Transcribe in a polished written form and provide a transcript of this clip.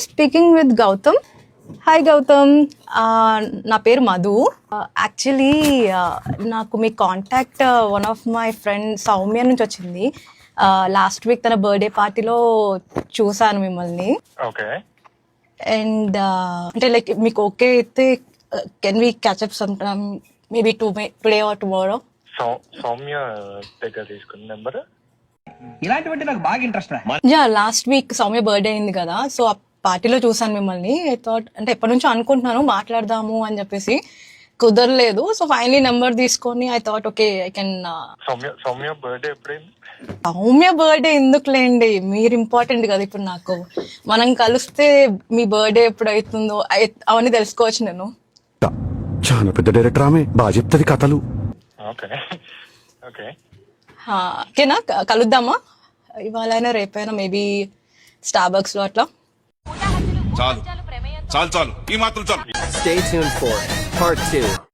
Speaking with Gautam. Hi Gautam, నా పేరు Madhu. Actually నాకు మీ contact one of my friend Soumya నుంచి వచ్చింది. లాస్ట్ వీక్ తన బర్త్డే పార్టీలో చూసాను మిమ్మల్ని. ఓకే. అండ్ అంటే లైక్ మీకు ఓకే అయితే can we catch up some time, maybe today or tomorrow? Soumya దగ్గర తీసుకున్న నెంబర్. ఇలాంటివంటే నాకు బాగా ఇంట్రెస్ట్ రా. Yeah, last week Soumya birthday అయింది కదా, సో ఆ పార్టీలో చూసాను మిమ్మల్ని. ఐ థాట్ అంటే ఎప్పటి నుంచో అనుకుంటున్నాను మాట్లాడదాము అని చెప్పేసి, కుదరలేదు. సో ఫైనలీ నెంబర్ తీసుకొని I thought okay I can. Soumya birthday ఎప్పుడైంది? సౌమ్య బర్త్డే ఎందుకులేండి, మీరు ఇంపార్టెంట్ కదా ఇప్పుడు నాకు. మనం కలిస్తే మీ బర్త్డే ఎప్పుడు అవుతుందో అవన్నీ తెలుసుకోవచ్చు నేను. చాలా పెద్ద డైరెక్టర్ ఆమె, బాగా చెప్తుంది కథలు. Okay okay. ఓకేనా, కలుద్దామా ఇవాళైనా రేపైనా, మేబీ స్టార్బక్స్ లో అట్లా. చాలు చాలు చాలు ఈ మాత్రం చాలు. Stay tuned for part 2.